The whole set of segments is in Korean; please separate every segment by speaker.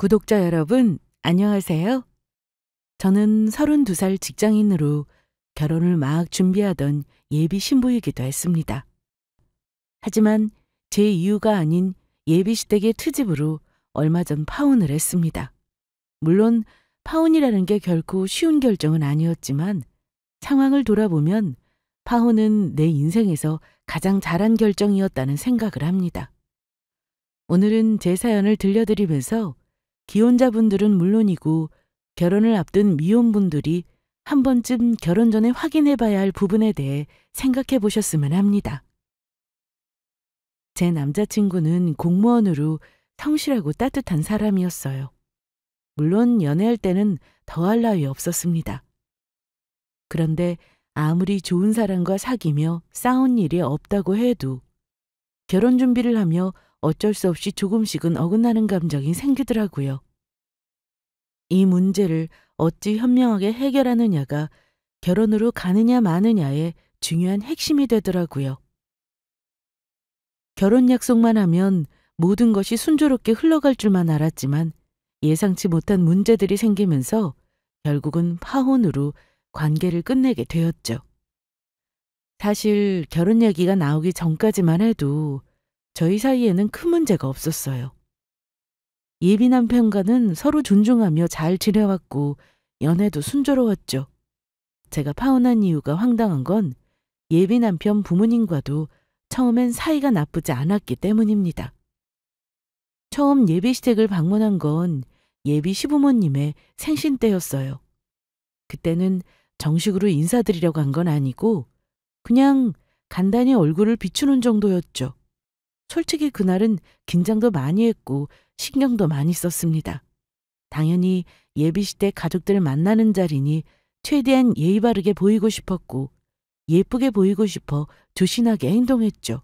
Speaker 1: 구독자 여러분, 안녕하세요. 저는 32살 직장인으로 결혼을 막 준비하던 예비 신부이기도 했습니다. 하지만 제 이유가 아닌 예비 시댁의 트집으로 얼마 전 파혼을 했습니다. 물론 파혼이라는 게 결코 쉬운 결정은 아니었지만 상황을 돌아보면 파혼은 내 인생에서 가장 잘한 결정이었다는 생각을 합니다. 오늘은 제 사연을 들려드리면서 기혼자분들은 물론이고 결혼을 앞둔 미혼분들이 한 번쯤 결혼 전에 확인해봐야 할 부분에 대해 생각해 보셨으면 합니다. 제 남자친구는 공무원으로 성실하고 따뜻한 사람이었어요. 물론 연애할 때는 더할 나위 없었습니다. 그런데 아무리 좋은 사람과 사귀며 싸운 일이 없다고 해도 결혼 준비를 하며 어쩔 수 없이 조금씩은 어긋나는 감정이 생기더라고요. 이 문제를 어찌 현명하게 해결하느냐가 결혼으로 가느냐 마느냐의 중요한 핵심이 되더라고요. 결혼 약속만 하면 모든 것이 순조롭게 흘러갈 줄만 알았지만 예상치 못한 문제들이 생기면서 결국은 파혼으로 관계를 끝내게 되었죠. 사실 결혼 얘기가 나오기 전까지만 해도 저희 사이에는 큰 문제가 없었어요. 예비 남편과는 서로 존중하며 잘 지내왔고 연애도 순조로웠죠. 제가 파혼한 이유가 황당한 건 예비 남편 부모님과도 처음엔 사이가 나쁘지 않았기 때문입니다. 처음 예비 시댁을 방문한 건 예비 시부모님의 생신 때였어요. 그때는 정식으로 인사드리려고 한 건 아니고 그냥 간단히 얼굴을 비추는 정도였죠. 솔직히 그날은 긴장도 많이 했고 신경도 많이 썼습니다. 당연히 예비시댁 가족들 만나는 자리니 최대한 예의 바르게 보이고 싶었고 예쁘게 보이고 싶어 조신하게 행동했죠.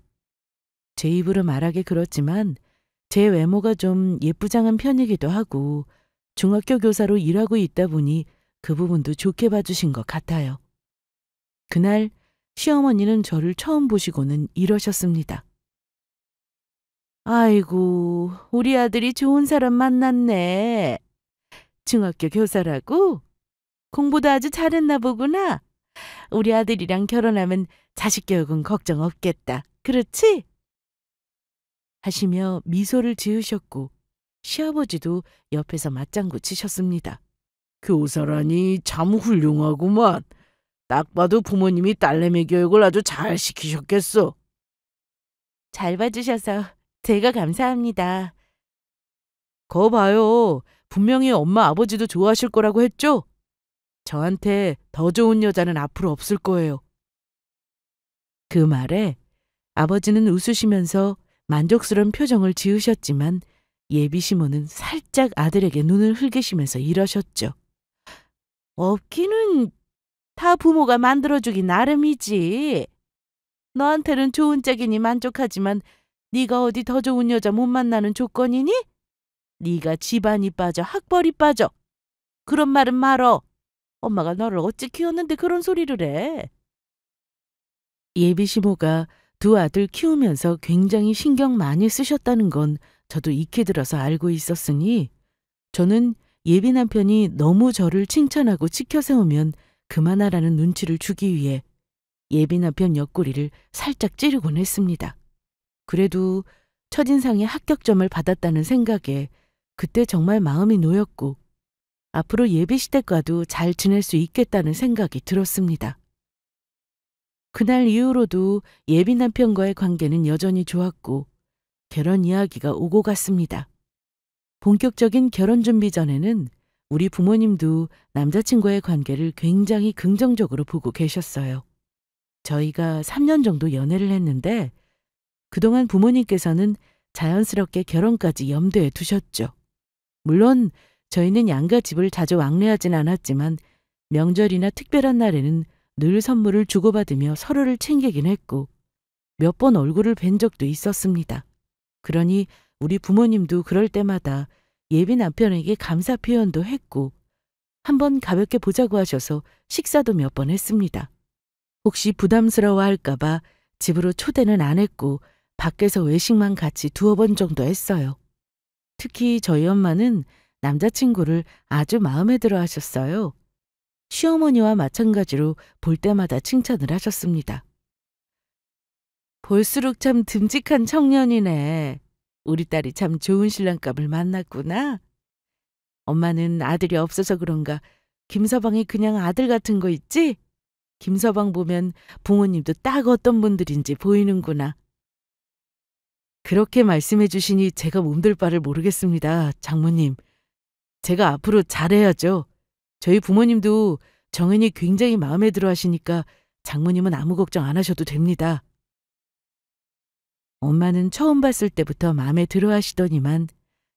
Speaker 1: 제 입으로 말하기 그렇지만 제 외모가 좀 예쁘장한 편이기도 하고 중학교 교사로 일하고 있다 보니 그 부분도 좋게 봐주신 것 같아요. 그날 시어머니는 저를 처음 보시고는 이러셨습니다. 아이고, 우리 아들이 좋은 사람 만났네. 중학교 교사라고? 공부도 아주 잘했나 보구나. 우리 아들이랑 결혼하면 자식 교육은 걱정 없겠다. 그렇지? 하시며 미소를 지으셨고 시아버지도 옆에서 맞장구 치셨습니다.
Speaker 2: 교사라니 참 훌륭하구만. 딱 봐도 부모님이 딸내미 교육을 아주 잘 시키셨겠어.
Speaker 1: 잘 봐주셔서 제가 감사합니다.
Speaker 2: 거 봐요. 분명히 엄마 아버지도 좋아하실 거라고 했죠? 저한테 더 좋은 여자는 앞으로 없을 거예요.
Speaker 1: 그 말에 아버지는 웃으시면서 만족스러운 표정을 지으셨지만 예비 시모는 살짝 아들에게 눈을 흘기시면서 이러셨죠. 없기는 다 부모가 만들어주기 나름이지. 너한테는 좋은 짝이니 만족하지만 네가 어디 더 좋은 여자 못 만나는 조건이니? 네가 집안이 빠져 학벌이 빠져. 그런 말은 말어. 엄마가 너를 어찌 키웠는데 그런 소리를 해. 예비 시모가 두 아들 키우면서 굉장히 신경 많이 쓰셨다는 건 저도 익히 들어서 알고 있었으니 저는 예비 남편이 너무 저를 칭찬하고 치켜세우면 그만하라는 눈치를 주기 위해 예비 남편 옆구리를 살짝 찌르곤 했습니다. 그래도 첫인상에 합격점을 받았다는 생각에 그때 정말 마음이 놓였고 앞으로 예비 시댁과도 잘 지낼 수 있겠다는 생각이 들었습니다. 그날 이후로도 예비 남편과의 관계는 여전히 좋았고 결혼 이야기가 오고 갔습니다. 본격적인 결혼 준비 전에는 우리 부모님도 남자친구의 관계를 굉장히 긍정적으로 보고 계셨어요. 저희가 3년 정도 연애를 했는데 그동안 부모님께서는 자연스럽게 결혼까지 염두에 두셨죠. 물론 저희는 양가 집을 자주 왕래하진 않았지만 명절이나 특별한 날에는 늘 선물을 주고받으며 서로를 챙기긴 했고 몇 번 얼굴을 뵌 적도 있었습니다. 그러니 우리 부모님도 그럴 때마다 예비 남편에게 감사 표현도 했고 한번 가볍게 보자고 하셔서 식사도 몇 번 했습니다. 혹시 부담스러워할까 봐 집으로 초대는 안 했고 밖에서 외식만 같이 두어 번 정도 했어요. 특히 저희 엄마는 남자친구를 아주 마음에 들어 하셨어요. 시어머니와 마찬가지로 볼 때마다 칭찬을 하셨습니다. 볼수록 참 듬직한 청년이네. 우리 딸이 참 좋은 신랑감을 만났구나. 엄마는 아들이 없어서 그런가 김서방이 그냥 아들 같은 거 있지? 김서방 보면 부모님도 딱 어떤 분들인지 보이는구나. 그렇게 말씀해 주시니 제가 몸둘 바를 모르겠습니다, 장모님. 제가 앞으로 잘해야죠. 저희 부모님도 정은이 굉장히 마음에 들어 하시니까 장모님은 아무 걱정 안 하셔도 됩니다. 엄마는 처음 봤을 때부터 마음에 들어 하시더니만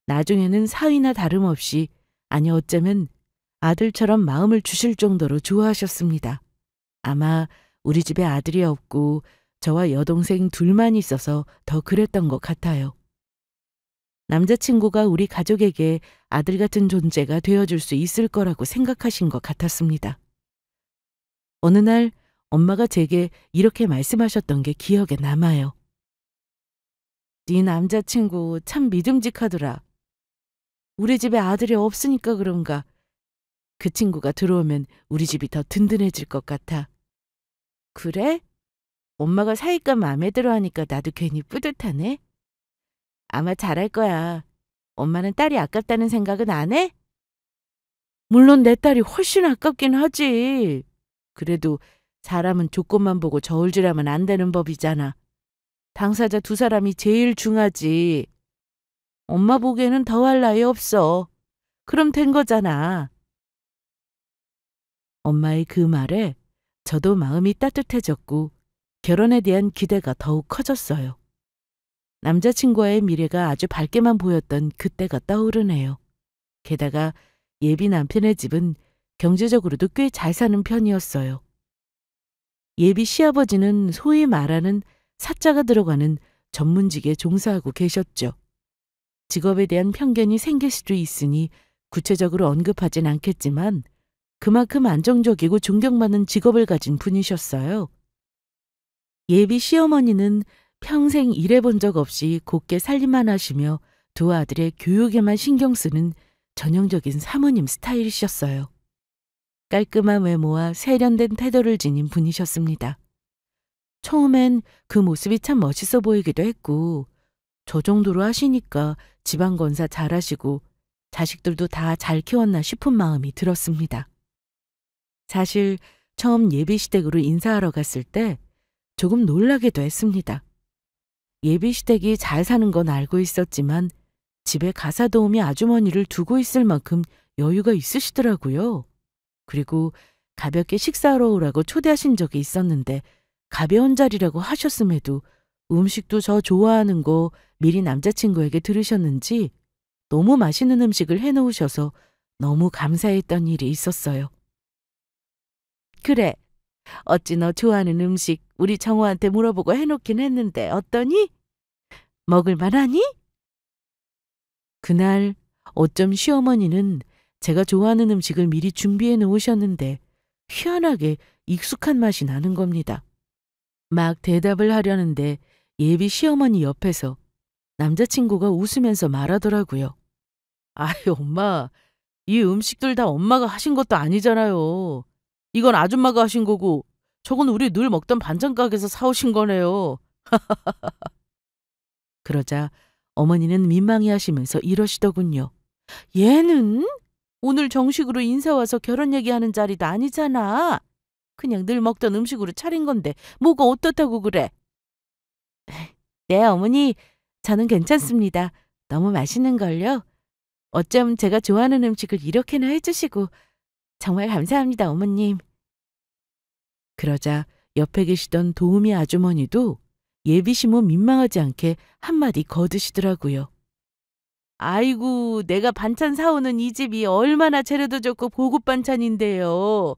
Speaker 1: 나중에는 사위나 다름없이, 아니 어쩌면 아들처럼 마음을 주실 정도로 좋아하셨습니다. 아마 우리 집에 아들이 없고 저와 여동생 둘만 있어서 더 그랬던 것 같아요. 남자친구가 우리 가족에게 아들 같은 존재가 되어줄 수 있을 거라고 생각하신 것 같았습니다. 어느 날 엄마가 제게 이렇게 말씀하셨던 게 기억에 남아요. 네 남자친구 참 믿음직하더라. 우리 집에 아들이 없으니까 그런가. 그 친구가 들어오면 우리 집이 더 든든해질 것 같아. 그래? 엄마가 사위가 마음에 들어 하니까 나도 괜히 뿌듯하네. 아마 잘할 거야. 엄마는 딸이 아깝다는 생각은 안 해? 물론 내 딸이 훨씬 아깝긴 하지. 그래도 사람은 조건만 보고 저울질하면 안 되는 법이잖아. 당사자 두 사람이 제일 중하지. 엄마 보기에는 더할 나위 없어. 그럼 된 거잖아. 엄마의 그 말에 저도 마음이 따뜻해졌고 결혼에 대한 기대가 더욱 커졌어요. 남자친구와의 미래가 아주 밝게만 보였던 그때가 떠오르네요. 게다가 예비 남편의 집은 경제적으로도 꽤 잘 사는 편이었어요. 예비 시아버지는 소위 말하는 사자가 들어가는 전문직에 종사하고 계셨죠. 직업에 대한 편견이 생길 수도 있으니 구체적으로 언급하진 않겠지만 그만큼 안정적이고 존경받는 직업을 가진 분이셨어요. 예비 시어머니는 평생 일해본 적 없이 곱게 살림만 하시며 두 아들의 교육에만 신경 쓰는 전형적인 사모님 스타일이셨어요. 깔끔한 외모와 세련된 태도를 지닌 분이셨습니다. 처음엔 그 모습이 참 멋있어 보이기도 했고 저 정도로 하시니까 지방건사 잘하시고 자식들도 다 잘 키웠나 싶은 마음이 들었습니다. 사실 처음 예비시댁으로 인사하러 갔을 때 조금 놀라기도 했습니다. 예비시댁이 잘 사는 건 알고 있었지만 집에 가사 도우미 아주머니를 두고 있을 만큼 여유가 있으시더라고요. 그리고 가볍게 식사하러 오라고 초대하신 적이 있었는데 가벼운 자리라고 하셨음에도 음식도 저 좋아하는 거 미리 남자친구에게 들으셨는지 너무 맛있는 음식을 해놓으셔서 너무 감사했던 일이 있었어요. 그래, 어찌 너 좋아하는 음식 우리 정호한테 물어보고 해놓긴 했는데 어떠니? 먹을만하니? 그날 어쩜 시어머니는 제가 좋아하는 음식을 미리 준비해 놓으셨는데 희한하게 익숙한 맛이 나는 겁니다. 막 대답을 하려는데 예비 시어머니 옆에서 남자친구가 웃으면서 말하더라고요. 아유, 엄마, 이 음식들 다 엄마가 하신 것도 아니잖아요. 이건 아줌마가 하신 거고 저건 우리 늘 먹던 반찬 가게에서 사오신 거네요. 그러자 어머니는 민망해하시면서 이러시더군요. 얘는 오늘 정식으로 인사 와서 결혼 얘기하는 자리도 아니잖아. 그냥 늘 먹던 음식으로 차린 건데 뭐가 어떻다고 그래. 네, 어머니, 저는 괜찮습니다. 너무 맛있는 걸요. 어쩜 제가 좋아하는 음식을 이렇게나 해주시고 정말 감사합니다, 어머님. 그러자 옆에 계시던 도우미 아주머니도 예비시모 민망하지 않게 한마디 거드시더라고요. 아이고, 내가 반찬 사오는 이 집이 얼마나 재료도 좋고 고급 반찬인데요.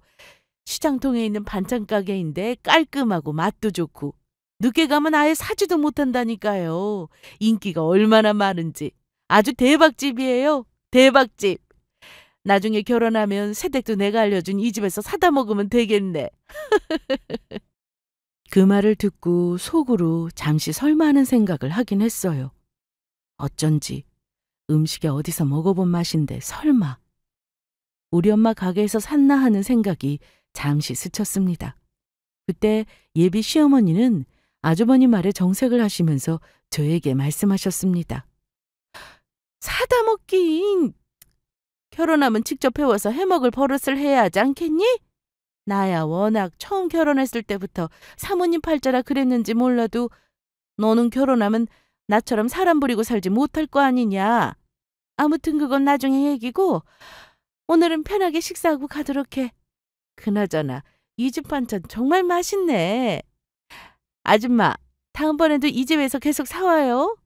Speaker 1: 시장통에 있는 반찬 가게인데 깔끔하고 맛도 좋고 늦게 가면 아예 사지도 못한다니까요. 인기가 얼마나 많은지. 아주 대박집이에요. 대박집. 나중에 결혼하면 새댁도 내가 알려준 이 집에서 사다 먹으면 되겠네. 그 말을 듣고 속으로 잠시 설마 하는 생각을 하긴 했어요. 어쩐지 음식에 어디서 먹어본 맛인데 설마. 우리 엄마 가게에서 샀나 하는 생각이 잠시 스쳤습니다. 그때 예비 시어머니는 아주버니 말에 정색을 하시면서 저에게 말씀하셨습니다. 사다 먹긴. 결혼하면 직접 해와서 해먹을 버릇을 해야 하지 않겠니? 나야 워낙 처음 결혼했을 때부터 사모님 팔자라 그랬는지 몰라도 너는 결혼하면 나처럼 사람 부리고 살지 못할 거 아니냐. 아무튼 그건 나중에 얘기고 오늘은 편하게 식사하고 가도록 해. 그나저나 이 집 반찬 정말 맛있네. 아줌마, 다음번에도 이 집에서 계속 사와요.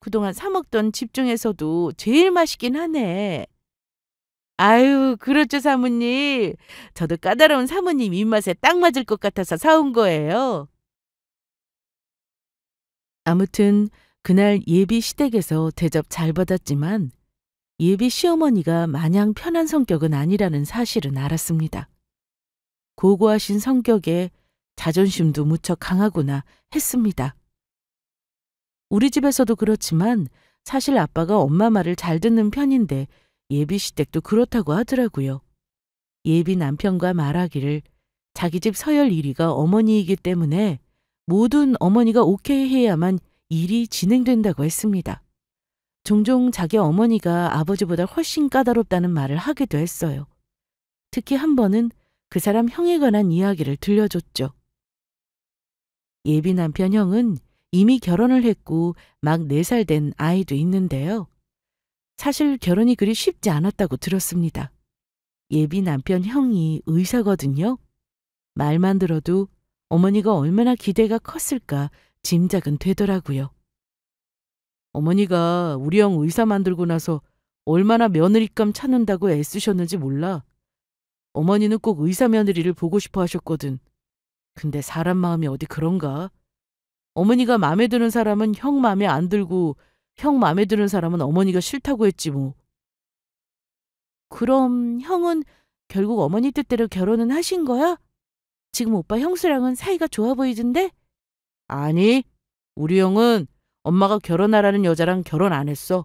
Speaker 1: 그동안 사 먹던 집 중에서도 제일 맛있긴 하네. 아유, 그렇죠, 사모님. 저도 까다로운 사모님 입맛에 딱 맞을 것 같아서 사온 거예요. 아무튼 그날 예비 시댁에서 대접 잘 받았지만 예비 시어머니가 마냥 편한 성격은 아니라는 사실은 알았습니다. 고고하신 성격에 자존심도 무척 강하구나 했습니다. 우리 집에서도 그렇지만 사실 아빠가 엄마 말을 잘 듣는 편인데 예비 시댁도 그렇다고 하더라고요. 예비 남편과 말하기를 자기 집 서열 1위가 어머니이기 때문에 모든 어머니가 오케이 해야만 일이 진행된다고 했습니다. 종종 자기 어머니가 아버지보다 훨씬 까다롭다는 말을 하기도 했어요. 특히 한 번은 그 사람 형에 관한 이야기를 들려줬죠. 예비 남편 형은 이미 결혼을 했고 막 4살 된 아이도 있는데요. 사실 결혼이 그리 쉽지 않았다고 들었습니다. 예비 남편 형이 의사거든요. 말만 들어도 어머니가 얼마나 기대가 컸을까 짐작은 되더라고요. 어머니가 우리 형 의사 만들고 나서 얼마나 며느리감 찾는다고 애쓰셨는지 몰라. 어머니는 꼭 의사 며느리를 보고 싶어 하셨거든. 근데 사람 마음이 어디 그런가? 어머니가 마음에 드는 사람은 형 마음에 안 들고 형 마음에 드는 사람은 어머니가 싫다고 했지 뭐. 그럼 형은 결국 어머니 뜻대로 결혼은 하신 거야? 지금 오빠 형수랑은 사이가 좋아 보이던데? 아니, 우리 형은 엄마가 결혼하라는 여자랑 결혼 안 했어.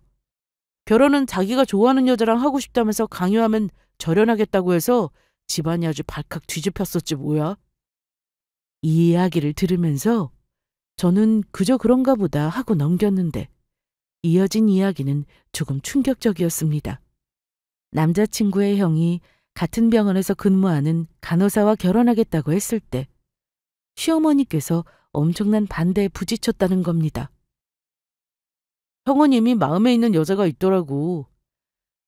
Speaker 1: 결혼은 자기가 좋아하는 여자랑 하고 싶다면서 강요하면 절연하겠다고 해서 집안이 아주 발칵 뒤집혔었지 뭐야. 이 이야기를 들으면서 저는 그저 그런가 보다 하고 넘겼는데 이어진 이야기는 조금 충격적이었습니다. 남자친구의 형이 같은 병원에서 근무하는 간호사와 결혼하겠다고 했을 때 시어머니께서 엄청난 반대에 부딪혔다는 겁니다. 형은 이미 마음에 있는 여자가 있더라고.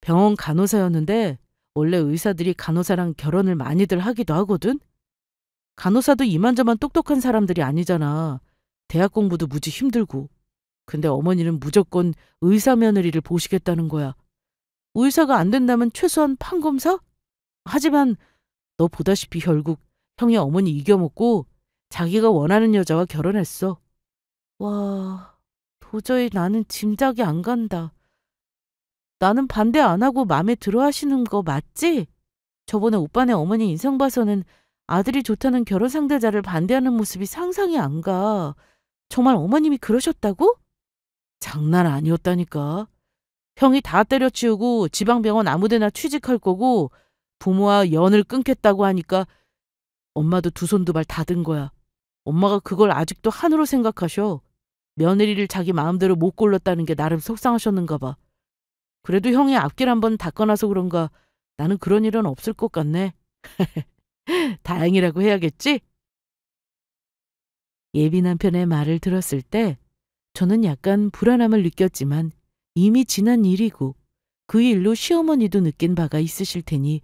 Speaker 1: 병원 간호사였는데 원래 의사들이 간호사랑 결혼을 많이들 하기도 하거든. 간호사도 이만저만 똑똑한 사람들이 아니잖아. 대학 공부도 무지 힘들고. 근데 어머니는 무조건 의사 며느리를 보시겠다는 거야. 의사가 안 된다면 최소한 판검사? 하지만 너 보다시피 결국 형이 어머니 이겨먹고 자기가 원하는 여자와 결혼했어. 와, 도저히 나는 짐작이 안 간다. 나는 반대 안 하고 마음에 들어 하시는 거 맞지? 저번에 오빠네 어머니 인상 봐서는 아들이 좋다는 결혼 상대자를 반대하는 모습이 상상이 안 가. 정말 어머님이 그러셨다고? 장난 아니었다니까. 형이 다 때려치우고 지방병원 아무데나 취직할 거고 부모와 연을 끊겠다고 하니까 엄마도 두 손 두 발 다 든 거야. 엄마가 그걸 아직도 한으로 생각하셔. 며느리를 자기 마음대로 못 골랐다는 게 나름 속상하셨는가 봐. 그래도 형이 앞길 한번 닦아놔서 그런가 나는 그런 일은 없을 것 같네. 다행이라고 해야겠지? 예비 남편의 말을 들었을 때 저는 약간 불안함을 느꼈지만 이미 지난 일이고 그 일로 시어머니도 느낀 바가 있으실 테니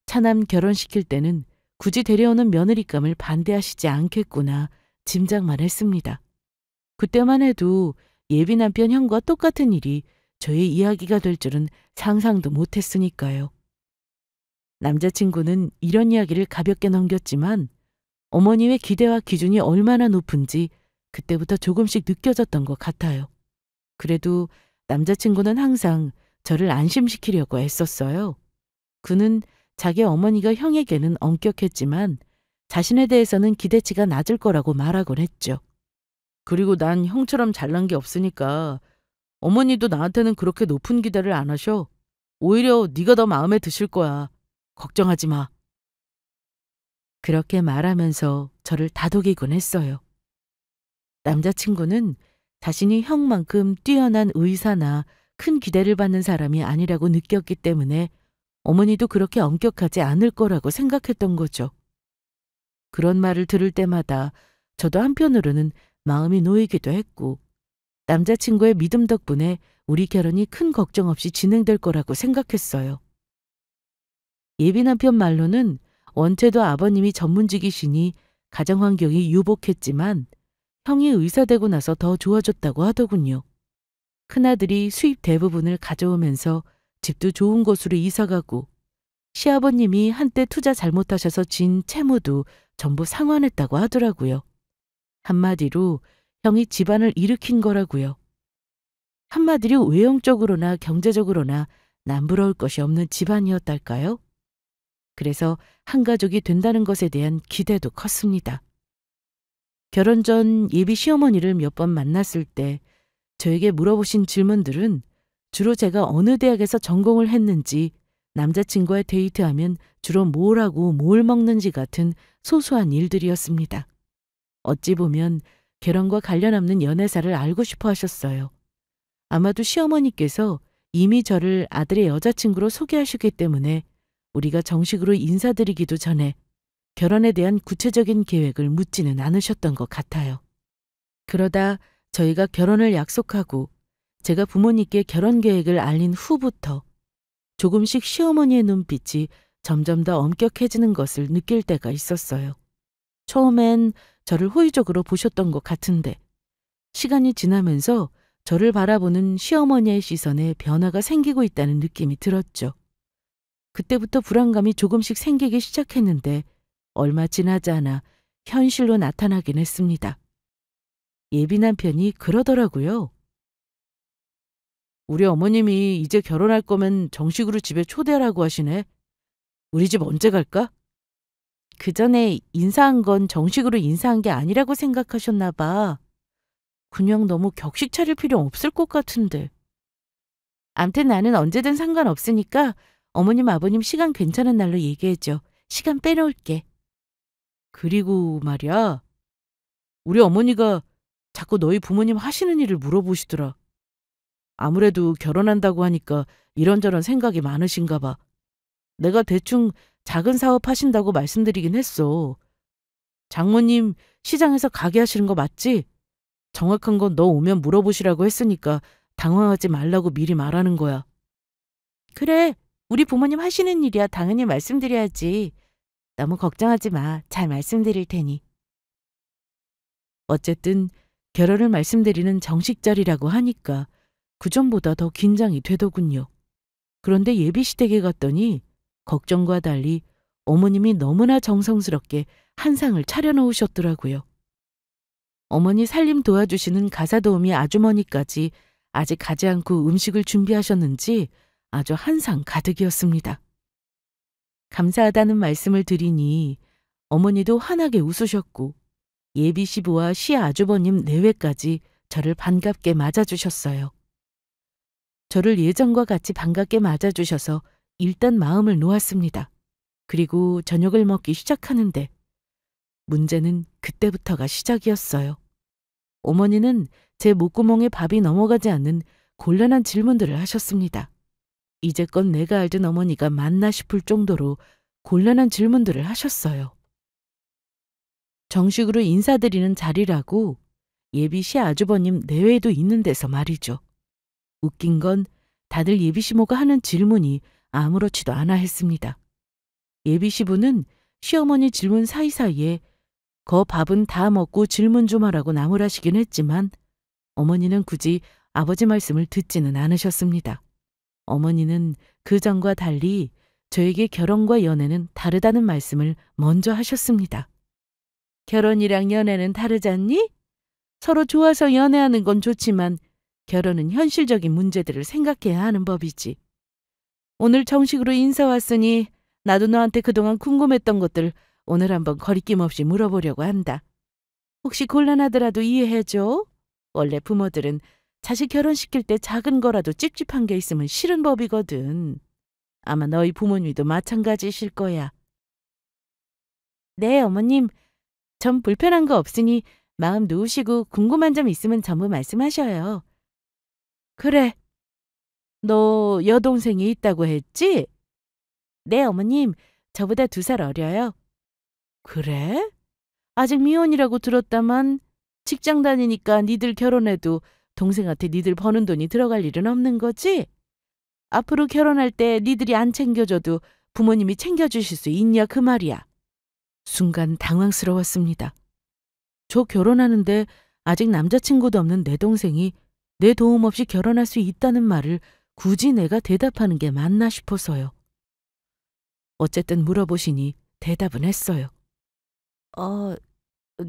Speaker 1: 차남 결혼시킬 때는 굳이 데려오는 며느리감을 반대하시지 않겠구나 짐작만 했습니다. 그때만 해도 예비 남편 형과 똑같은 일이 저의 이야기가 될 줄은 상상도 못했으니까요. 남자친구는 이런 이야기를 가볍게 넘겼지만 어머니의 기대와 기준이 얼마나 높은지 그때부터 조금씩 느껴졌던 것 같아요. 그래도 남자친구는 항상 저를 안심시키려고 애썼어요. 그는 자기 어머니가 형에게는 엄격했지만 자신에 대해서는 기대치가 낮을 거라고 말하곤 했죠. 그리고 난 형처럼 잘난 게 없으니까
Speaker 2: 어머니도 나한테는 그렇게 높은 기대를 안 하셔. 오히려 네가 더 마음에 드실 거야. 걱정하지 마.
Speaker 1: 그렇게 말하면서 저를 다독이곤 했어요. 남자친구는 자신이 형만큼 뛰어난 의사나 큰 기대를 받는 사람이 아니라고 느꼈기 때문에 어머니도 그렇게 엄격하지 않을 거라고 생각했던 거죠. 그런 말을 들을 때마다 저도 한편으로는 마음이 놓이기도 했고 남자친구의 믿음 덕분에 우리 결혼이 큰 걱정 없이 진행될 거라고 생각했어요. 예비 남편 말로는 원체도 아버님이 전문직이시니 가정 환경이 유복했지만 형이 의사 되고 나서 더 좋아졌다고 하더군요. 큰아들이 수입 대부분을 가져오면서 집도 좋은 곳으로 이사가고 시아버님이 한때 투자 잘못하셔서 진 채무도 전부 상환했다고 하더라고요. 한마디로 형이 집안을 일으킨 거라고요. 한마디로 외형적으로나 경제적으로나 남부러울 것이 없는 집안이었달까요? 그래서 한 가족이 된다는 것에 대한 기대도 컸습니다. 결혼 전 예비 시어머니를 몇 번 만났을 때 저에게 물어보신 질문들은 주로 제가 어느 대학에서 전공을 했는지, 남자친구와 데이트하면 주로 뭘 하고 뭘 먹는지 같은 소소한 일들이었습니다. 어찌 보면 결혼과 관련 없는 연애사를 알고 싶어 하셨어요. 아마도 시어머니께서 이미 저를 아들의 여자친구로 소개하셨기 때문에 우리가 정식으로 인사드리기도 전에 결혼에 대한 구체적인 계획을 묻지는 않으셨던 것 같아요. 그러다 저희가 결혼을 약속하고 제가 부모님께 결혼 계획을 알린 후부터 조금씩 시어머니의 눈빛이 점점 더 엄격해지는 것을 느낄 때가 있었어요. 처음엔 저를 호의적으로 보셨던 것 같은데 시간이 지나면서 저를 바라보는 시어머니의 시선에 변화가 생기고 있다는 느낌이 들었죠. 그때부터 불안감이 조금씩 생기기 시작했는데 얼마 지나지 않아 현실로 나타나긴 했습니다. 예비 남편이 그러더라고요.
Speaker 2: 우리 어머님이 이제 결혼할 거면 정식으로 집에 초대하라고 하시네. 우리 집 언제 갈까?
Speaker 1: 그 전에 인사한 건 정식으로 인사한 게 아니라고 생각하셨나 봐. 그냥 너무 격식 차릴 필요 없을 것 같은데. 암튼 나는 언제든 상관없으니까 어머님 아버님 시간 괜찮은 날로 얘기해줘. 시간 빼놓을게.
Speaker 2: 그리고 말이야. 우리 어머니가 자꾸 너희 부모님 하시는 일을 물어보시더라. 아무래도 결혼한다고 하니까 이런저런 생각이 많으신가 봐. 내가 대충 작은 사업 하신다고 말씀드리긴 했어. 장모님 시장에서 가게 하시는 거 맞지? 정확한 건 너 오면 물어보시라고 했으니까 당황하지 말라고 미리 말하는 거야.
Speaker 1: 그래, 우리 부모님 하시는 일이야. 당연히 말씀드려야지. 너무 걱정하지 마. 잘 말씀드릴 테니.
Speaker 2: 어쨌든 결혼을 말씀드리는 정식 자리라고 하니까 그전보다 더 긴장이 되더군요. 그런데 예비 시댁에 갔더니 걱정과 달리 어머님이 너무나 정성스럽게 한상을 차려놓으셨더라고요. 어머니 살림 도와주시는 가사도우미 아주머니까지 아직 가지 않고 음식을 준비하셨는지 아주 한상 가득이었습니다. 감사하다는 말씀을 드리니 어머니도 환하게 웃으셨고 예비 시부와 시아주버님 내외까지 저를 반갑게 맞아주셨어요. 저를 예전과 같이 반갑게 맞아주셔서 일단 마음을 놓았습니다. 그리고 저녁을 먹기 시작하는데 문제는 그때부터가 시작이었어요. 어머니는 제 목구멍에 밥이 넘어가지 않는 곤란한 질문들을 하셨습니다. 이제껏 내가 알던 어머니가 맞나 싶을 정도로 곤란한 질문들을 하셨어요. 정식으로 인사드리는 자리라고 예비 시아주버님 내외에도 있는 데서 말이죠. 웃긴 건 다들 예비 시모가 하는 질문이 아무렇지도 않아 했습니다. 예비 시부는 시어머니 질문 사이사이에 거 밥은 다 먹고 질문 좀 하라고 나무라시긴 했지만 어머니는 굳이 아버지 말씀을 듣지는 않으셨습니다. 어머니는 그 전과 달리 저에게 결혼과 연애는 다르다는 말씀을 먼저 하셨습니다. 결혼이랑 연애는 다르잖니? 서로 좋아서 연애하는 건 좋지만 결혼은 현실적인 문제들을 생각해야 하는 법이지. 오늘 정식으로 인사 왔으니 나도 너한테 그동안 궁금했던 것들 오늘 한번 거리낌 없이 물어보려고 한다. 혹시 곤란하더라도 이해해줘. 원래 부모들은
Speaker 1: 자식 결혼시킬 때 작은 거라도 찝찝한 게 있으면 싫은 법이거든. 아마 너희 부모님도 마찬가지이실 거야. 네, 어머님. 전 불편한 거 없으니 마음 놓으시고 궁금한 점 있으면 전부 말씀하셔요. 그래. 너 여동생이 있다고 했지? 네, 어머님. 저보다 2살 어려요. 그래? 아직 미혼이라고 들었다만 직장 다니니까 니들 결혼해도 동생한테 니들 버는 돈이 들어갈 일은 없는 거지? 앞으로 결혼할 때 니들이 안 챙겨줘도 부모님이 챙겨주실 수 있냐 그 말이야. 순간 당황스러웠습니다. 저 결혼하는데 아직 남자친구도 없는 내 동생이 내 도움 없이 결혼할 수 있다는 말을 굳이 내가 대답하는 게 맞나 싶어서요. 어쨌든 물어보시니 대답은 했어요.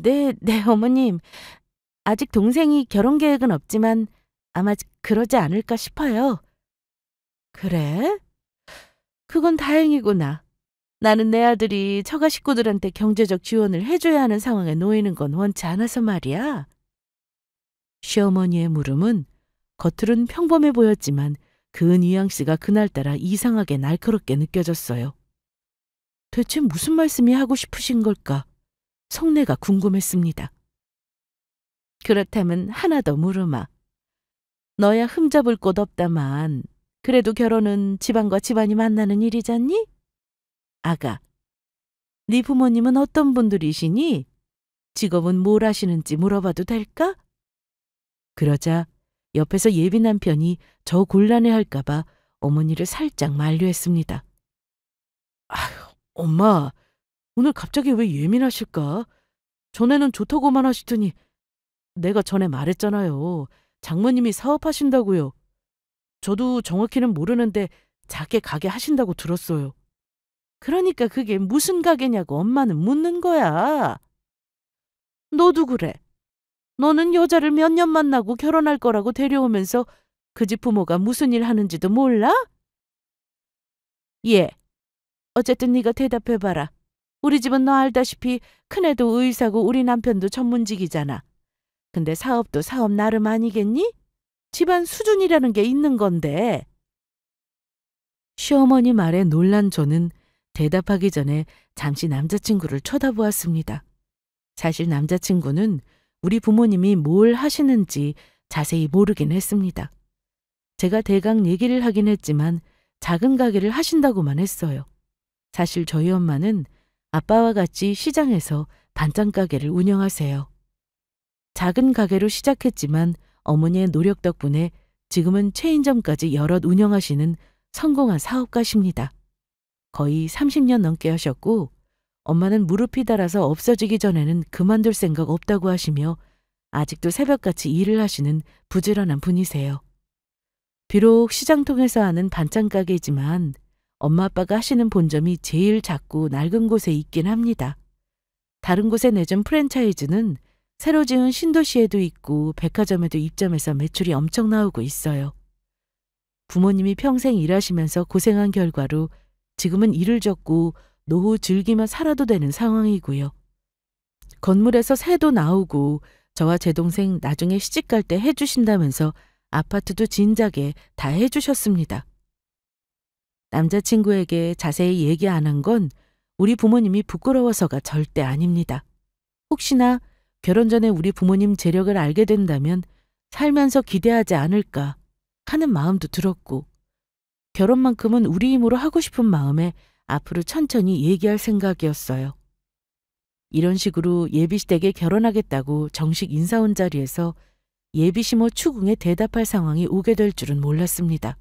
Speaker 1: 네, 어머님. 아직 동생이 결혼 계획은 없지만 아마 그러지 않을까 싶어요. 그래? 그건 다행이구나. 나는 내 아들이 처가 식구들한테 경제적 지원을 해줘야 하는 상황에 놓이는 건 원치 않아서 말이야. 시어머니의 물음은 겉으론 평범해 보였지만 그 뉘앙스가 그날따라 이상하게 날카롭게 느껴졌어요. 대체 무슨 말씀이 하고 싶으신 걸까? 속내가 궁금했습니다. 그렇다면 하나 더 물으마. 너야 흠잡을 곳 없다만 그래도 결혼은 집안과 집안이 만나는 일이잖니? 아가, 네 부모님은 어떤 분들이시니? 직업은 뭘 하시는지 물어봐도 될까? 그러자 옆에서 예비 남편이 저 곤란해할까 봐 어머니를 살짝 만류했습니다. 아휴, 엄마, 오늘 갑자기 왜 예민하실까? 전에는 좋다고만 하시더니 내가 전에 말했잖아요. 장모님이 사업하신다고요. 저도 정확히는 모르는데 작게 가게 하신다고 들었어요. 그러니까 그게 무슨 가게냐고 엄마는 묻는 거야. 너도 그래. 너는 여자를 몇 년 만나고 결혼할 거라고 데려오면서 그 집 부모가 무슨 일 하는지도 몰라? 예. 어쨌든 네가 대답해봐라. 우리 집은 너 알다시피 큰애도 의사고 우리 남편도 전문직이잖아. 근데 사업도 사업 나름 아니겠니? 집안 수준이라는 게 있는 건데. 시어머니 말에 놀란 저는 대답하기 전에 잠시 남자친구를 쳐다보았습니다. 사실 남자친구는 우리 부모님이 뭘 하시는지 자세히 모르긴 했습니다. 제가 대강 얘기를 하긴 했지만 작은 가게를 하신다고만 했어요. 사실 저희 엄마는 아빠와 같이 시장에서 반찬 가게를 운영하세요. 작은 가게로 시작했지만 어머니의 노력 덕분에 지금은 체인점까지 여럿 운영하시는 성공한 사업가십니다. 거의 30년 넘게 하셨고 엄마는 무릎이 닳아서 없어지기 전에는 그만둘 생각 없다고 하시며 아직도 새벽같이 일을 하시는 부지런한 분이세요. 비록 시장통에서 하는 반찬 가게지만 엄마 아빠가 하시는 본점이 제일 작고 낡은 곳에 있긴 합니다. 다른 곳에 내준 프랜차이즈는 새로 지은 신도시에도 있고 백화점에도 입점해서 매출이 엄청 나오고 있어요. 부모님이 평생 일하시면서 고생한 결과로 지금은 일을 접고 노후 즐기며 살아도 되는 상황이고요. 건물에서 새도 나오고 저와 제 동생 나중에 시집갈 때 해주신다면서 아파트도 진작에 다 해주셨습니다. 남자친구에게 자세히 얘기 안 한 건 우리 부모님이 부끄러워서가 절대 아닙니다. 혹시나 결혼 전에 우리 부모님 재력을 알게 된다면 살면서 기대하지 않을까 하는 마음도 들었고 결혼만큼은 우리 힘으로 하고 싶은 마음에 앞으로 천천히 얘기할 생각이었어요. 이런 식으로 예비시댁에 결혼하겠다고 정식 인사 온 자리에서 예비시모 추궁에 대답할 상황이 오게 될 줄은 몰랐습니다.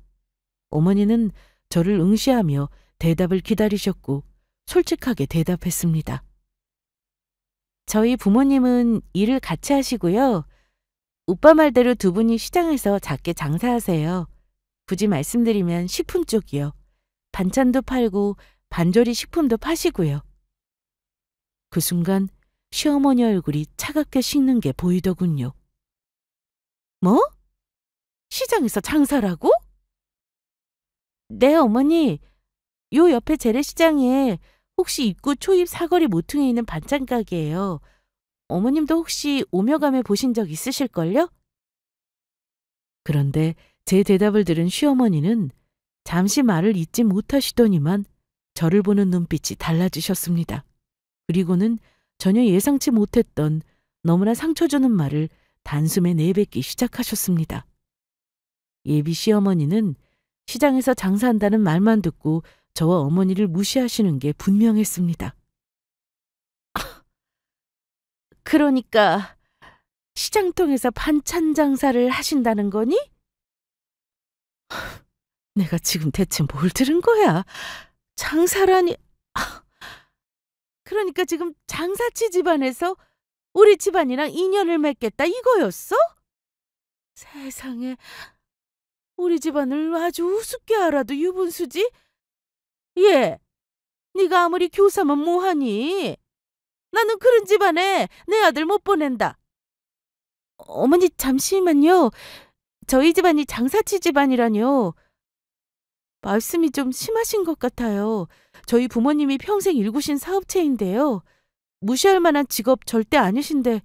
Speaker 1: 어머니는 저를 응시하며 대답을 기다리셨고 솔직하게 대답했습니다. 저희 부모님은 일을 같이 하시고요. 오빠 말대로 두 분이 시장에서 작게 장사하세요. 굳이 말씀드리면 식품 쪽이요. 반찬도 팔고 반조리 식품도 파시고요. 그 순간 시어머니 얼굴이 차갑게 식는 게 보이더군요. 뭐? 시장에서 장사라고? 네, 어머니. 요 옆에 재래시장에 혹시 입구 초입 사거리 모퉁이에 있는 반찬 가게예요. 어머님도 혹시 오며 가며 보신 적 있으실걸요?
Speaker 2: 그런데 제 대답을 들은 시어머니는 잠시 말을 잇지 못하시더니만 저를 보는 눈빛이 달라지셨습니다. 그리고는 전혀 예상치 못했던 너무나 상처 주는 말을 단숨에 내뱉기 시작하셨습니다. 예비 시어머니는 시장에서 장사한다는 말만 듣고 저와 어머니를 무시하시는 게 분명했습니다.
Speaker 1: 그러니까 시장통에서 반찬 장사를 하신다는 거니?
Speaker 2: 내가 지금 대체 뭘 들은 거야?
Speaker 1: 장사라니. 그러니까 지금 장사치 집안에서 우리 집안이랑 인연을 맺겠다 이거였어? 세상에, 우리 집안을 아주 우습게 알아도 유분수지? 얘, 네가 아무리 교사면 뭐하니? 나는 그런 집안에 내 아들 못 보낸다. 어머니 잠시만요. 저희 집안이 장사치 집안이라뇨. 말씀이 좀 심하신 것 같아요. 저희 부모님이 평생 일구신 사업체인데요. 무시할 만한 직업 절대 아니신데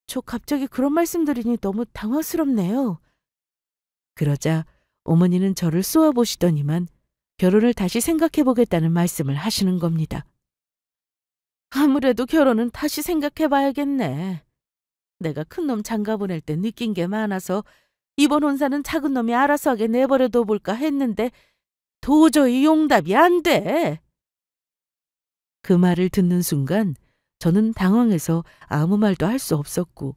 Speaker 1: 저 갑자기 그런 말씀드리니 너무 당황스럽네요.
Speaker 2: 그러자 어머니는 저를 쏘아보시더니만 결혼을 다시 생각해보겠다는 말씀을 하시는 겁니다.
Speaker 1: 아무래도 결혼은 다시 생각해봐야겠네. 내가 큰놈 장가 보낼 때 느낀 게 많아서 이번 혼사는 작은 놈이 알아서 하게 내버려둬 볼까 했는데 도저히 용답이 안 돼.
Speaker 2: 그 말을 듣는 순간 저는 당황해서 아무 말도 할 수 없었고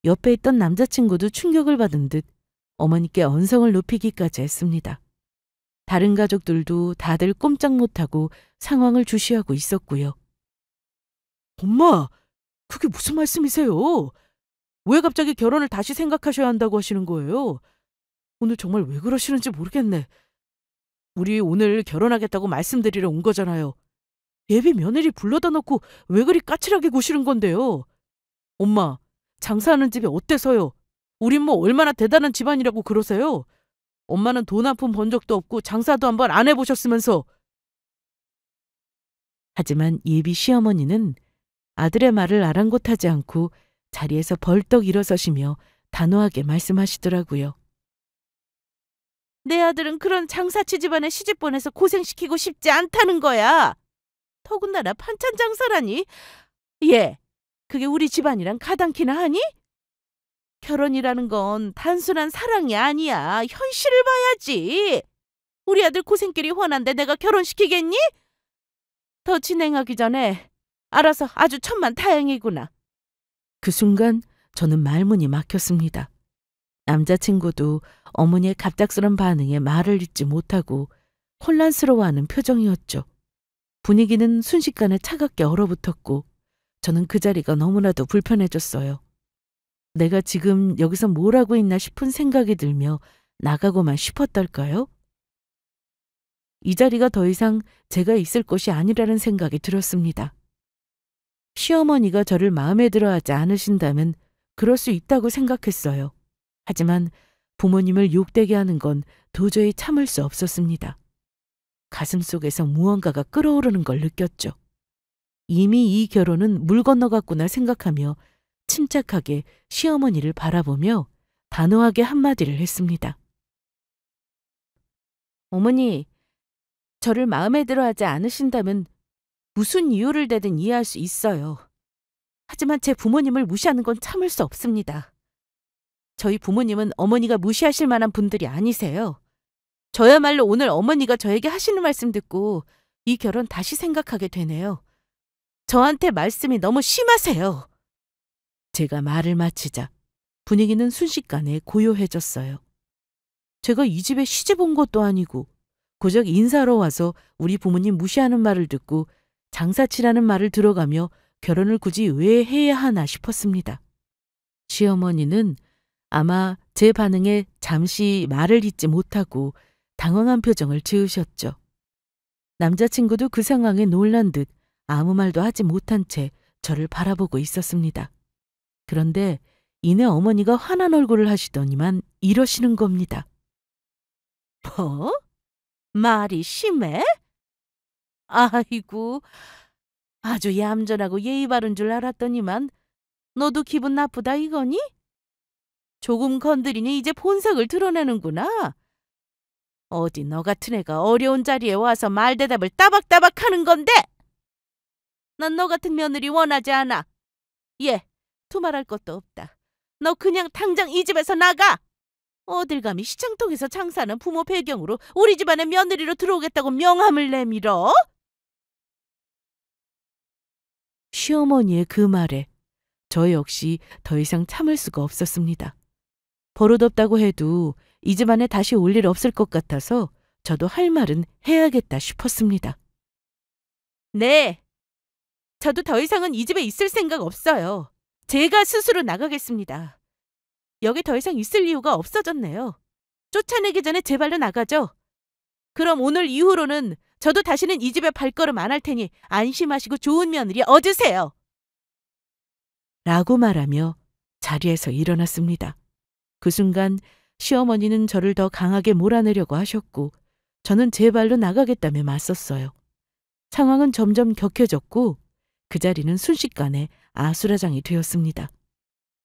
Speaker 2: 옆에 있던 남자친구도 충격을 받은 듯 어머니께 언성을 높이기까지 했습니다. 다른 가족들도 다들 꼼짝 못하고 상황을 주시하고 있었고요.
Speaker 1: 엄마, 그게 무슨 말씀이세요? 왜 갑자기 결혼을 다시 생각하셔야 한다고 하시는 거예요? 오늘 정말 왜 그러시는지 모르겠네. 우리 오늘 결혼하겠다고 말씀드리러 온 거잖아요. 예비 며느리 불러다 놓고 왜 그리 까칠하게 구시는 건데요? 엄마, 장사하는 집이 어때서요? 우린 뭐 얼마나 대단한 집안이라고 그러세요? 엄마는 돈 한 푼 번 적도 없고 장사도 한번 안 해보셨으면서.
Speaker 2: 하지만 예비 시어머니는 아들의 말을 아랑곳하지 않고 자리에서 벌떡 일어서시며 단호하게 말씀하시더라고요.
Speaker 1: 내 아들은 그런 장사치 집안에 시집 보내서 고생시키고 싶지 않다는 거야. 더군다나 반찬 장사라니. 얘, 그게 우리 집안이랑 가당키나 하니? 결혼이라는 건 단순한 사랑이 아니야. 현실을 봐야지. 우리 아들 고생길이 훤한데 내가 결혼시키겠니? 더 진행하기 전에 알아서 아주 천만다행이구나.
Speaker 2: 그 순간 저는 말문이 막혔습니다. 남자친구도 어머니의 갑작스런 반응에 말을 잇지 못하고 혼란스러워하는 표정이었죠. 분위기는 순식간에 차갑게 얼어붙었고 저는 그 자리가 너무나도 불편해졌어요. 내가 지금 여기서 뭘 하고 있나 싶은 생각이 들며 나가고만 싶었달까요? 이 자리가 더 이상 제가 있을 곳이 아니라는 생각이 들었습니다. 시어머니가 저를 마음에 들어하지 않으신다면 그럴 수 있다고 생각했어요. 하지만 부모님을 욕되게 하는 건 도저히 참을 수 없었습니다. 가슴속에서 무언가가 끓어오르는 걸 느꼈죠. 이미 이 결혼은 물 건너갔구나 생각하며 침착하게 시어머니를 바라보며 단호하게 한마디를 했습니다.
Speaker 1: 어머니, 저를 마음에 들어하지 않으신다면 무슨 이유를 대든 이해할 수 있어요. 하지만 제 부모님을 무시하는 건 참을 수 없습니다. 저희 부모님은 어머니가 무시하실 만한 분들이 아니세요. 저야말로 오늘 어머니가 저에게 하시는 말씀 듣고 이 결혼 다시 생각하게 되네요. 저한테 말씀이 너무 심하세요.
Speaker 2: 제가 말을 마치자 분위기는 순식간에 고요해졌어요. 제가 이 집에 시집 온 것도 아니고 고작 인사하러 와서 우리 부모님 무시하는 말을 듣고 장사치라는 말을 들어가며 결혼을 굳이 왜 해야 하나 싶었습니다. 시어머니는 아마 제 반응에 잠시 말을 잇지 못하고 당황한 표정을 지으셨죠. 남자친구도 그 상황에 놀란 듯 아무 말도 하지 못한 채 저를 바라보고 있었습니다. 그런데 이내 어머니가 화난 얼굴을 하시더니만 이러시는 겁니다.
Speaker 1: 뭐? 말이 심해? 아이고, 아주 얌전하고 예의 바른 줄 알았더니만 너도 기분 나쁘다 이거니? 조금 건드리니 이제 본색을 드러내는구나. 어디 너 같은 애가 어려운 자리에 와서 말대답을 따박따박 하는 건데! 난 너 같은 며느리 원하지 않아. 얘, 두말할 것도 없다. 너 그냥 당장 이 집에서 나가! 어딜 감히 시장통에서 장사하는 부모 배경으로 우리 집안에 며느리로 들어오겠다고 명함을 내밀어?
Speaker 2: 시어머니의 그 말에 저 역시 더 이상 참을 수가 없었습니다. 버릇없다고 해도 이 집안에 다시 올 일 없을 것 같아서 저도 할 말은 해야겠다 싶었습니다.
Speaker 1: 네. 저도 더 이상은 이 집에 있을 생각 없어요. 제가 스스로 나가겠습니다. 여기 더 이상 있을 이유가 없어졌네요. 쫓아내기 전에 제 발로 나가죠. 그럼 오늘 이후로는 저도 다시는 이 집에 발걸음 안 할 테니 안심하시고 좋은 며느리 얻으세요.
Speaker 2: 라고 말하며 자리에서 일어났습니다. 그 순간 시어머니는 저를 더 강하게 몰아내려고 하셨고 저는 제 발로 나가겠다며 맞섰어요. 상황은 점점 격해졌고 그 자리는 순식간에 아수라장이 되었습니다.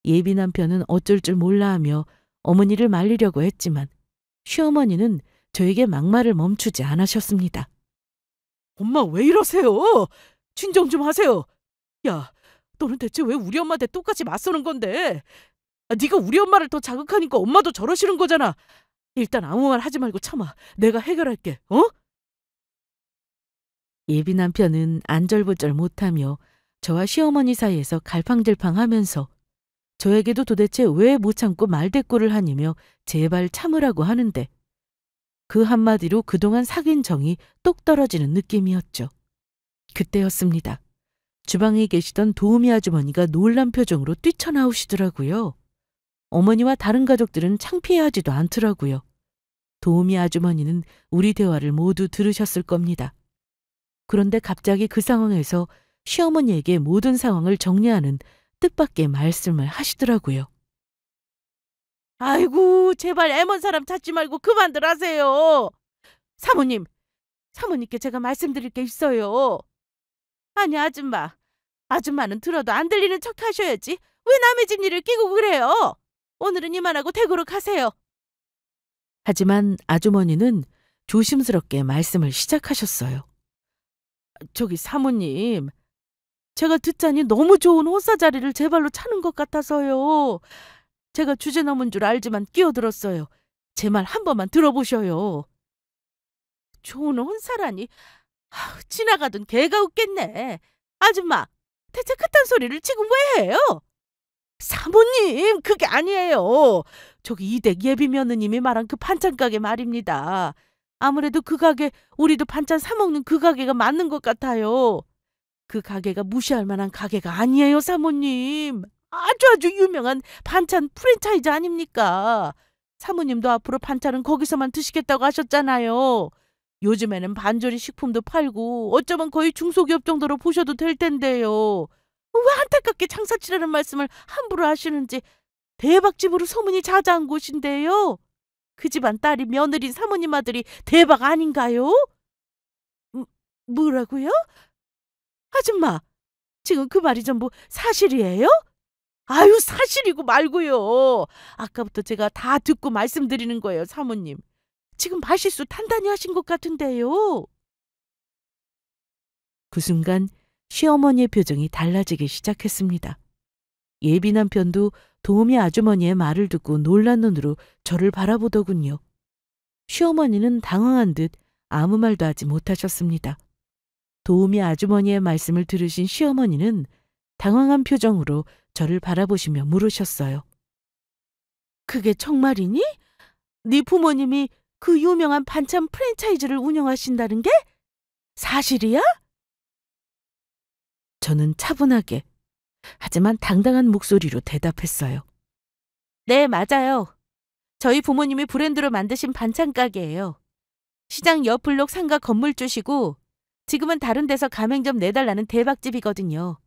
Speaker 2: 예비 남편은 어쩔 줄 몰라 하며 어머니를 말리려고 했지만 시어머니는 저에게 막말을 멈추지 않으셨습니다.
Speaker 1: 엄마 왜 이러세요? 진정 좀 하세요. 야, 너는 대체 왜 우리 엄마한테 똑같이 맞서는 건데? 네가 우리 엄마를 더 자극하니까 엄마도 저러시는 거잖아. 일단 아무 말 하지 말고 참아. 내가 해결할게. 어?
Speaker 2: 예비 남편은 안절부절 못하며 저와 시어머니 사이에서 갈팡질팡하면서 저에게도 도대체 왜 못 참고 말대꾸를 하니며 제발 참으라고 하는데 그 한마디로 그동안 사귄 정이 똑 떨어지는 느낌이었죠. 그때였습니다. 주방에 계시던 도우미 아주머니가 놀란 표정으로 뛰쳐나오시더라고요. 어머니와 다른 가족들은 창피해하지도 않더라고요. 도우미 아주머니는 우리 대화를 모두 들으셨을 겁니다. 그런데 갑자기 그 상황에서 시어머니에게 모든 상황을 정리하는 뜻밖의 말씀을 하시더라고요.
Speaker 1: 아이고, 제발 애먼 사람 찾지 말고 그만들 하세요. 사모님, 사모님께 제가 말씀드릴 게 있어요. 아니, 아줌마. 아줌마는 들어도 안 들리는 척 하셔야지. 왜 남의 집 일을 끼고 그래요? 오늘은 이만하고 댁으로 가세요.
Speaker 2: 하지만 아주머니는 조심스럽게 말씀을 시작하셨어요.
Speaker 1: 저기 사모님, 제가 듣자니 너무 좋은 혼사 자리를 제 발로 차는 것 같아서요. 제가 주제 넘은 줄 알지만 끼어들었어요. 제 말 한 번만 들어보셔요. 좋은 혼사라니. 지나가던 개가 웃겠네. 아줌마, 대체 그딴 소리를 지금 왜 해요? 사모님, 그게 아니에요. 저기 이댁 예비 며느님이 말한 그 반찬 가게 말입니다. 아무래도 그 가게, 우리도 반찬 사 먹는 그 가게가 맞는 것 같아요. 그 가게가 무시할 만한 가게가 아니에요, 사모님. 아주 유명한 반찬 프랜차이즈 아닙니까? 사모님도 앞으로 반찬은 거기서만 드시겠다고 하셨잖아요. 요즘에는 반조리 식품도 팔고 어쩌면 거의 중소기업 정도로 보셔도 될 텐데요. 왜 안타깝게 장사치라는 말씀을 함부로 하시는지. 대박집으로 소문이 자자한 곳인데요. 그 집안 딸이 며느리 사모님 아들이 대박 아닌가요? 뭐라고요? 아줌마, 지금 그 말이 전부 사실이에요? 아유, 사실이고 말고요. 아까부터 제가 다 듣고 말씀드리는 거예요, 사모님. 지금 말실수 단단히 하신 것 같은데요.
Speaker 2: 그 순간 시어머니의 표정이 달라지기 시작했습니다. 예비 남편도 도우미 아주머니의 말을 듣고 놀란 눈으로 저를 바라보더군요. 시어머니는 당황한 듯 아무 말도 하지 못하셨습니다. 도우미 아주머니의 말씀을 들으신 시어머니는 당황한 표정으로 저를 바라보시며 물으셨어요.
Speaker 1: 그게 정말이니? 네 부모님이 그 유명한 반찬 프랜차이즈를 운영하신다는 게 사실이야?
Speaker 2: 저는 차분하게 하지만 당당한 목소리로 대답했어요.
Speaker 1: 네, 맞아요. 저희 부모님이 브랜드로 만드신 반찬 가게예요. 시장 옆 블록 상가 건물주시고 지금은 다른 데서 가맹점 내달라는 대박집이거든요.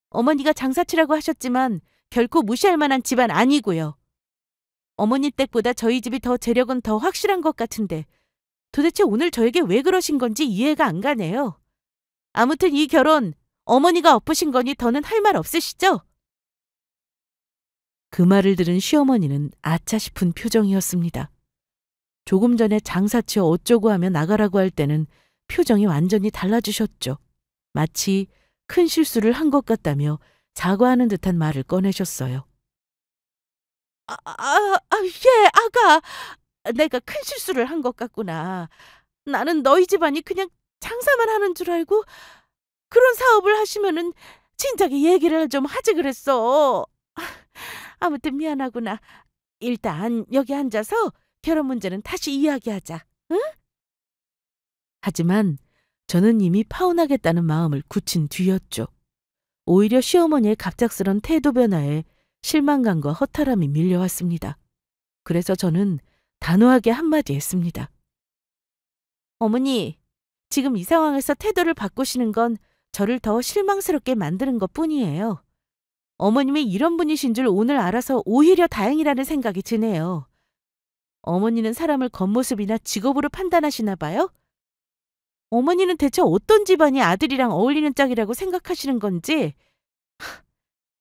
Speaker 1: 어머니가 장사치라고 하셨지만 결코 무시할 만한 집안 아니고요. 어머니 댁보다 저희 집이 더 재력은 더 확실한 것 같은데 도대체 오늘 저에게 왜 그러신 건지 이해가 안 가네요. 아무튼 이 결혼 어머니가 엎으신 거니 더는 할 말 없으시죠?
Speaker 2: 그 말을 들은 시어머니는 아차 싶은 표정이었습니다. 조금 전에 장사치어 어쩌고 하며 나가라고 할 때는 표정이 완전히 달라지셨죠. 마치 큰 실수를 한 것 같다며 사과하는 듯한 말을 꺼내셨어요.
Speaker 1: 예, 아가. 내가 큰 실수를 한 것 같구나. 나는 너희 집안이 그냥 장사만 하는 줄 알고 그런 사업을 하시면은 진작에 얘기를 좀 하지 그랬어. 아무튼 미안하구나. 일단 여기 앉아서 결혼 문제는 다시 이야기하자. 응?
Speaker 2: 하지만 저는 이미 파혼하겠다는 마음을 굳힌 뒤였죠. 오히려 시어머니의 갑작스런 태도 변화에 실망감과 허탈함이 밀려왔습니다. 그래서 저는 단호하게 한마디 했습니다.
Speaker 1: 어머니, 지금 이 상황에서 태도를 바꾸시는 건 저를 더 실망스럽게 만드는 것뿐이에요. 어머님이 이런 분이신 줄 오늘 알아서 오히려 다행이라는 생각이 드네요. 어머니는 사람을 겉모습이나 직업으로 판단하시나 봐요? 어머니는 대체 어떤 집안이 아들이랑 어울리는 짝이라고 생각하시는 건지.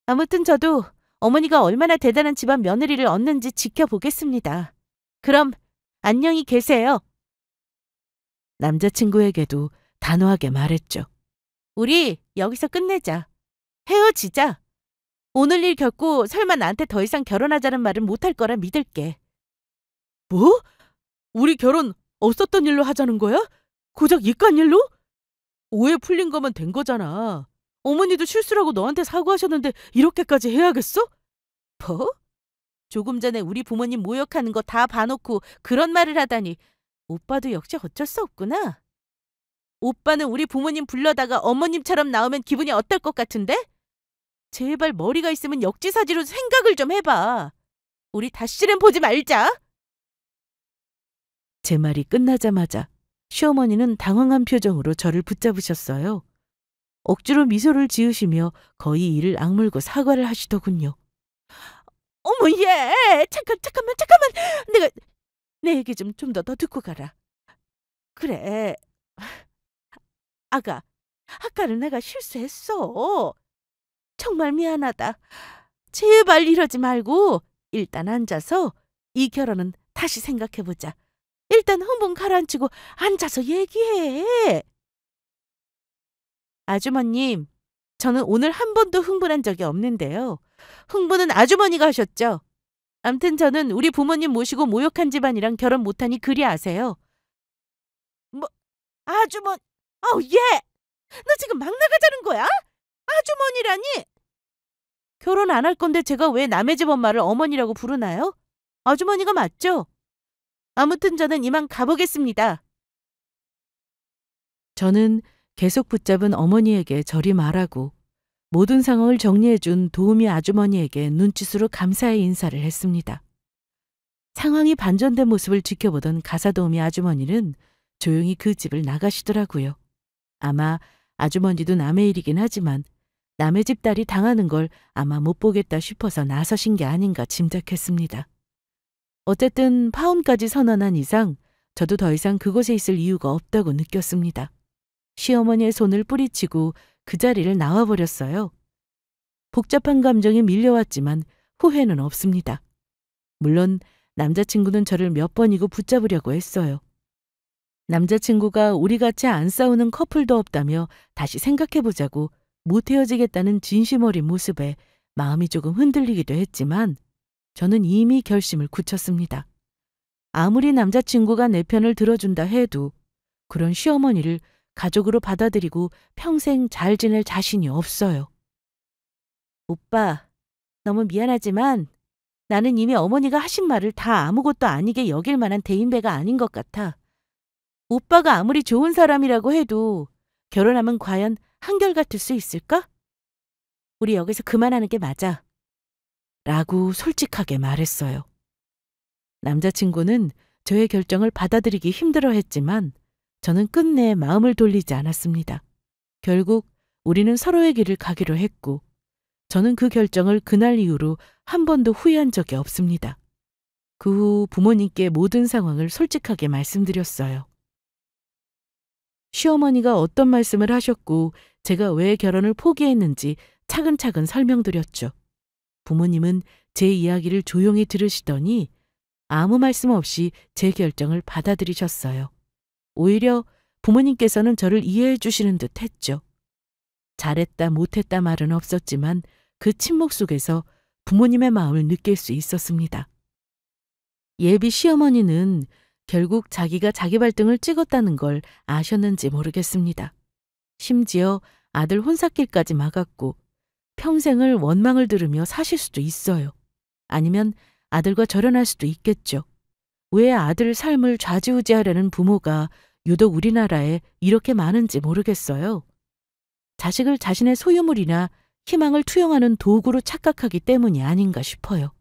Speaker 1: 아무튼 저도 어머니가 얼마나 대단한 집안 며느리를 얻는지 지켜보겠습니다. 그럼 안녕히 계세요.
Speaker 2: 남자친구에게도 단호하게 말했죠.
Speaker 1: 우리 여기서 끝내자. 헤어지자. 오늘 일 겪고 설마 나한테 더 이상 결혼하자는 말은 못할 거라 믿을게.
Speaker 2: 뭐? 우리 결혼 없었던 일로 하자는 거야? 고작 이깟 일로? 오해 풀린 거면 된 거잖아. 어머니도 실수라고 너한테 사과하셨는데 이렇게까지 해야겠어?
Speaker 1: 뭐? 조금 전에 우리 부모님 모욕하는 거 다 봐놓고 그런 말을 하다니 오빠도 역시 어쩔 수 없구나. 오빠는 우리 부모님 불러다가 어머님처럼 나오면 기분이 어떨 것 같은데? 제발 머리가 있으면 역지사지로 생각을 좀 해봐. 우리 다시는 보지 말자.
Speaker 2: 제 말이 끝나자마자 시어머니는 당황한 표정으로 저를 붙잡으셨어요. 억지로 미소를 지으시며 거의 이를 악물고 사과를 하시더군요.
Speaker 1: 어머, 잠깐만. 내가 내 얘기 좀 더 듣고 가라. 그래. 아까는 내가 실수했어. 정말 미안하다. 제발 이러지 말고 일단 앉아서 이 결혼은 다시 생각해보자. 일단 흥분 가라앉히고 앉아서 얘기해. 아주머님, 저는 오늘 한 번도 흥분한 적이 없는데요. 흥분은 아주머니가 하셨죠. 암튼 저는 우리 부모님 모시고 모욕한 집안이랑 결혼 못하니 그리 아세요. 뭐, 얘! 너 지금 막 나가자는 거야? 아주머니라니? 결혼 안 할 건데 제가 왜 남의 집 엄마를 어머니라고 부르나요? 아주머니가 맞죠? 아무튼 저는 이만 가보겠습니다.
Speaker 2: 저는 계속 붙잡은 어머니에게 저리 말하고 모든 상황을 정리해준 도우미 아주머니에게 눈짓으로 감사의 인사를 했습니다. 상황이 반전된 모습을 지켜보던 가사도우미 아주머니는 조용히 그 집을 나가시더라고요. 아마 아주머니도 남의 일이긴 하지만 남의 집 딸이 당하는 걸 아마 못 보겠다 싶어서 나서신 게 아닌가 짐작했습니다. 어쨌든 파혼까지 선언한 이상 저도 더 이상 그곳에 있을 이유가 없다고 느꼈습니다. 시어머니의 손을 뿌리치고 그 자리를 나와버렸어요. 복잡한 감정이 밀려왔지만 후회는 없습니다. 물론 남자친구는 저를 몇 번이고 붙잡으려고 했어요. 남자친구가 우리 같이 안 싸우는 커플도 없다며 다시 생각해보자고 못 헤어지겠다는 진심 어린 모습에 마음이 조금 흔들리기도 했지만 저는 이미 결심을 굳혔습니다. 아무리 남자친구가 내 편을 들어준다 해도 그런 시어머니를 가족으로 받아들이고 평생 잘 지낼 자신이 없어요.
Speaker 1: 오빠, 너무 미안하지만 나는 이미 어머니가 하신 말을 다 아무것도 아니게 여길 만한 대인배가 아닌 것 같아. 오빠가 아무리 좋은 사람이라고 해도 결혼하면 과연 한결같을 수 있을까? 우리 여기서 그만하는 게 맞아.
Speaker 2: 라고 솔직하게 말했어요. 남자친구는 저의 결정을 받아들이기 힘들어했지만 저는 끝내 마음을 돌리지 않았습니다. 결국 우리는 서로의 길을 가기로 했고 저는 그 결정을 그날 이후로 한 번도 후회한 적이 없습니다. 그 후 부모님께 모든 상황을 솔직하게 말씀드렸어요. 시어머니가 어떤 말씀을 하셨고 제가 왜 결혼을 포기했는지 차근차근 설명드렸죠. 부모님은 제 이야기를 조용히 들으시더니 아무 말씀 없이 제 결정을 받아들이셨어요. 오히려 부모님께서는 저를 이해해 주시는 듯 했죠. 잘했다 못했다 말은 없었지만 그 침묵 속에서 부모님의 마음을 느낄 수 있었습니다. 예비 시어머니는 결국 자기가 자기 발등을 찍었다는 걸 아셨는지 모르겠습니다. 심지어 아들 혼사길까지 막았고 평생을 원망을 들으며 사실 수도 있어요. 아니면 아들과 절연할 수도 있겠죠. 왜 아들 삶을 좌지우지하려는 부모가 유독 우리나라에 이렇게 많은지 모르겠어요. 자식을 자신의 소유물이나 희망을 투영하는 도구로 착각하기 때문이 아닌가 싶어요.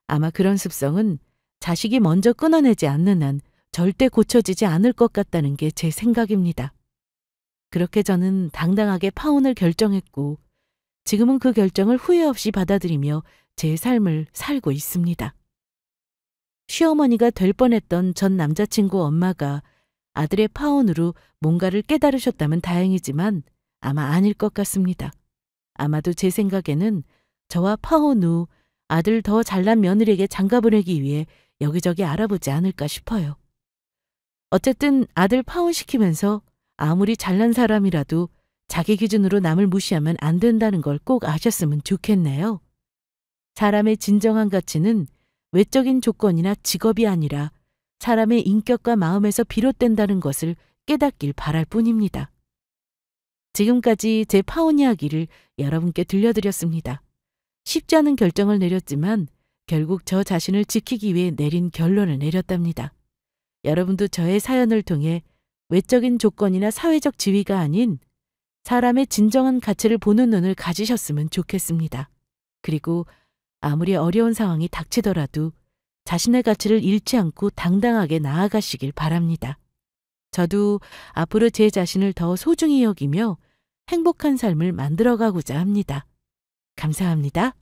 Speaker 2: 아마 그런 습성은 자식이 먼저 끊어내지 않는 한 절대 고쳐지지 않을 것 같다는 게 제 생각입니다. 그렇게 저는 당당하게 파혼을 결정했고 지금은 그 결정을 후회 없이 받아들이며 제 삶을 살고 있습니다. 시어머니가 될 뻔했던 전 남자친구 엄마가 아들의 파혼으로 뭔가를 깨달으셨다면 다행이지만 아마 아닐 것 같습니다. 아마도 제 생각에는 저와 파혼 후 아들 더 잘난 며느리에게 장가보내기 위해 여기저기 알아보지 않을까 싶어요. 어쨌든 아들 파혼시키면서 아무리 잘난 사람이라도 자기 기준으로 남을 무시하면 안 된다는 걸 꼭 아셨으면 좋겠네요. 사람의 진정한 가치는 외적인 조건이나 직업이 아니라 사람의 인격과 마음에서 비롯된다는 것을 깨닫길 바랄 뿐입니다. 지금까지 제 파혼 이야기를 여러분께 들려드렸습니다. 쉽지 않은 결정을 내렸지만 결국 저 자신을 지키기 위해 내린 결론을 내렸답니다. 여러분도 저의 사연을 통해 외적인 조건이나 사회적 지위가 아닌 사람의 진정한 가치를 보는 눈을 가지셨으면 좋겠습니다. 그리고 아무리 어려운 상황이 닥치더라도 자신의 가치를 잃지 않고 당당하게 나아가시길 바랍니다. 저도 앞으로 제 자신을 더 소중히 여기며 행복한 삶을 만들어가고자 합니다. 감사합니다.